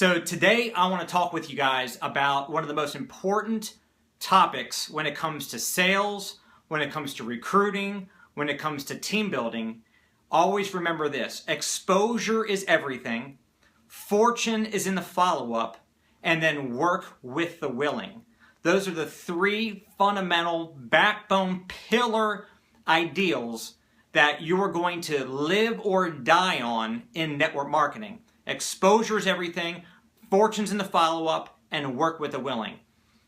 So today I want to talk with you guys about one of the most important topics when it comes to sales, when it comes to recruiting, when it comes to team building. Always remember this: exposure is everything, fortune is in the follow-up, and then work with the willing. Those are the three fundamental backbone pillar ideals that you are going to live or die on in network marketing. Exposure is everything, fortune's in the follow-up, and work with the willing.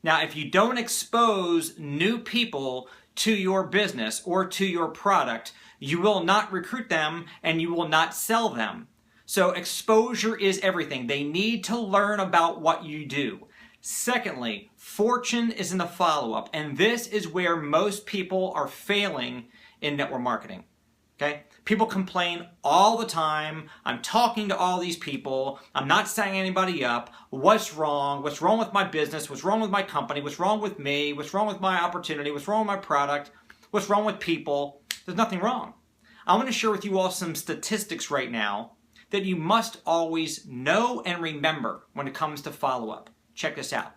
Now, if you don't expose new people to your business or to your product, you will not recruit them and you will not sell them. So exposure is everything. They need to learn about what you do. Secondly, fortune is in the follow-up, and this is where most people are failing in network marketing. Okay? People complain all the time. I'm talking to all these people. I'm not signing anybody up. What's wrong? What's wrong with my business? What's wrong with my company? What's wrong with me? What's wrong with my opportunity? What's wrong with my product? What's wrong with people? There's nothing wrong. I want to share with you all some statistics right now that you must always know and remember when it comes to follow-up. Check this out.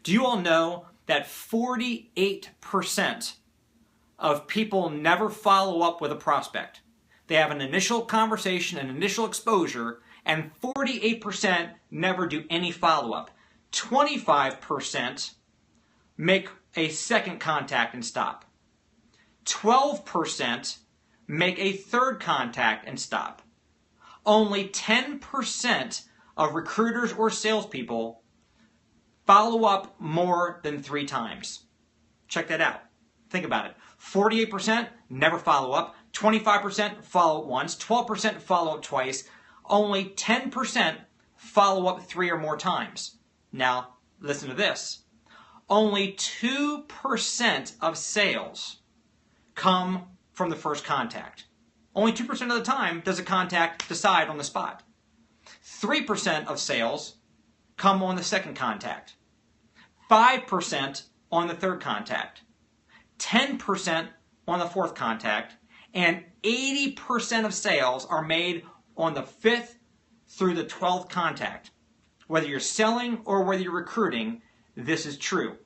Do you all know that 48% of people never follow up with a prospect? They have an initial conversation, an initial exposure, and 48% never do any follow-up. 25% make a second contact and stop. 12% make a third contact and stop. Only 10% of recruiters or salespeople follow up more than 3 times. Check that out. Think about it. 48% never follow up, 25% follow up once, 12% follow up twice, only 10% follow up 3 or more times. Now, listen to this. Only 2% of sales come from the first contact. Only 2% of the time does a contact decide on the spot. 3% of sales come on the second contact. 5% on the third contact. 10% on the fourth contact, and 80% of sales are made on the 5th through the 12th contact. Whether you're selling or whether you're recruiting, this is true.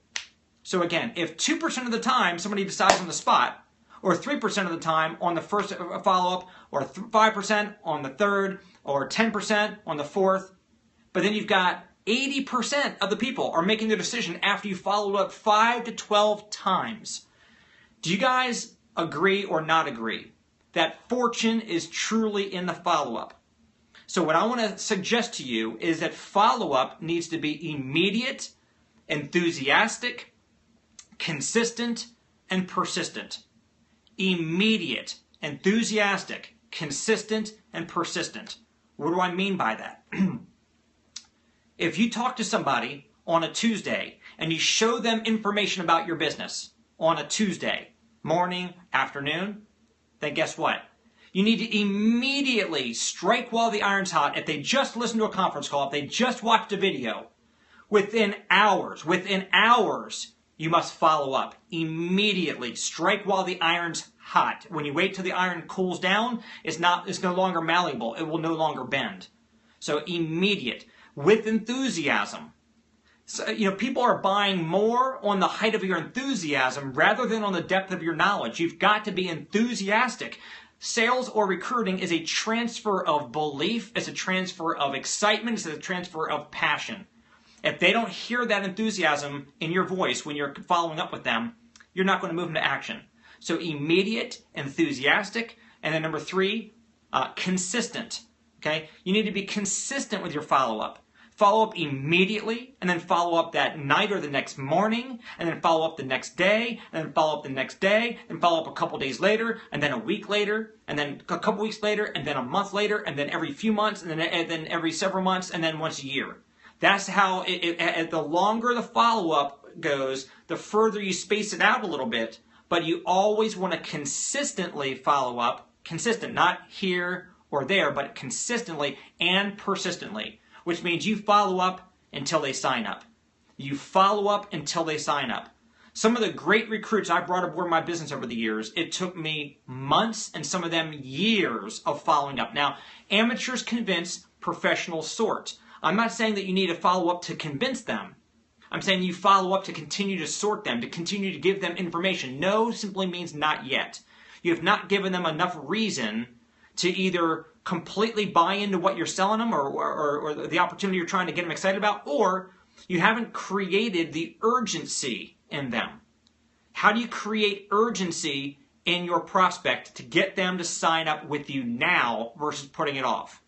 So again, if 2% of the time somebody decides on the spot, or 3% of the time on the first follow-up, or 5% on the third, or 10% on the fourth, but then you've got 80% of the people are making their decision after you followed up 5 to 12 times. Do you guys agree or not agree that fortune is truly in the follow-up? So what I want to suggest to you is that follow-up needs to be immediate, enthusiastic, consistent, and persistent. Immediate, enthusiastic, consistent, and persistent. What do I mean by that? If you talk to somebody on a Tuesday and you show them information about your business on a Tuesday, morning, afternoon, then guess what? You need to immediately strike while the iron's hot. If they just listened to a conference call, if they just watched a video, within hours, you must follow up. Immediately strike while the iron's hot. When you wait till the iron cools down, it's no longer malleable. It will no longer bend. So immediate, with enthusiasm. So, people are buying more on the height of your enthusiasm rather than on the depth of your knowledge. You've got to be enthusiastic. Sales or recruiting is a transfer of belief. It's a transfer of excitement. It's a transfer of passion. If they don't hear that enthusiasm in your voice when you're following up with them, you're not going to move them to action. So immediate, enthusiastic, and then number 3, consistent. Okay? You need to be consistent with your follow-up. Follow up immediately, and then follow up that night or the next morning, and then follow up the next day, and then follow up the next day, and follow up a couple days later, and then a week later, and then a couple weeks later, and then a month later, and then every few months, and then every several months, and then once a year. That's how, the longer the follow-up goes, the further you space it out a little bit, but you always want to consistently follow up, consistent, not here or there, but consistently and persistently. Which means you follow up until they sign up. You follow up until they sign up. Some of the great recruits I brought aboard my business over the years, it took me months and some of them years of following up. Now, amateurs convince, professionals sort. I'm not saying that you need to follow up to convince them. I'm saying you follow up to continue to sort them, to continue to give them information. No simply means not yet. You have not given them enough reason to either completely buy into what you're selling them or the opportunity you're trying to get them excited about, or you haven't created the urgency in them. How do you create urgency in your prospect to get them to sign up with you now versus putting it off?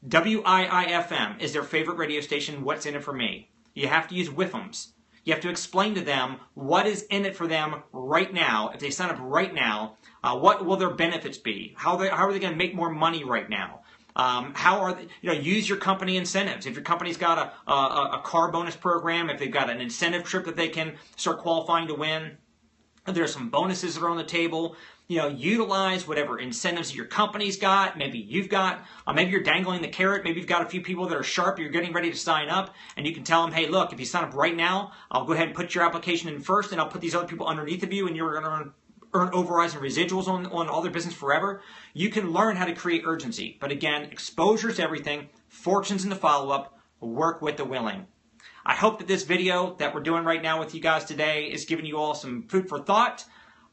WIIFM is their favorite radio station. What's in it for me? You have to use WIFMs. You have to explain to them what is in it for them right now. If they sign up right now, what will their benefits be? How are they going to make more money right now? How are they, use your company incentives. If your company's got a car bonus program, if they've got an incentive trip that they can start qualifying to win, if there's some bonuses that are on the table, utilize whatever incentives your company's got. Maybe you've got, maybe you're dangling the carrot. Maybe you've got a few people that are sharp. You're getting ready to sign up, and you can tell them, hey, look, if you sign up right now, I'll go ahead and put your application in first, and I'll put these other people underneath of you, and you're going to earn overrides and residuals on all their business forever. You can learn how to create urgency. But again, exposure is everything. Fortune's in the follow-up. Work with the willing. I hope that this video that we're doing right now with you guys today is giving you all some food for thought.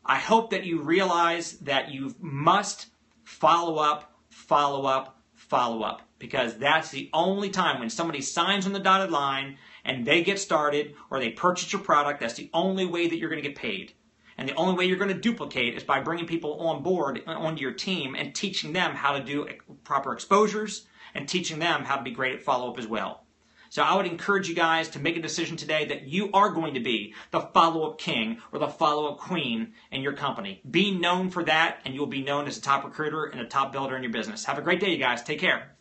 I hope that you realize that you must follow up, follow up, follow up, because that's the only time when somebody signs on the dotted line and they get started or they purchase your product, that's the only way that you're going to get paid. And the only way you're going to duplicate is by bringing people on board, onto your team, and teaching them how to do proper exposures and teaching them how to be great at follow-up as well. So I would encourage you guys to make a decision today that you are going to be the follow-up king or the follow-up queen in your company. Be known for that, and you'll be known as a top recruiter and a top builder in your business. Have a great day, you guys. Take care.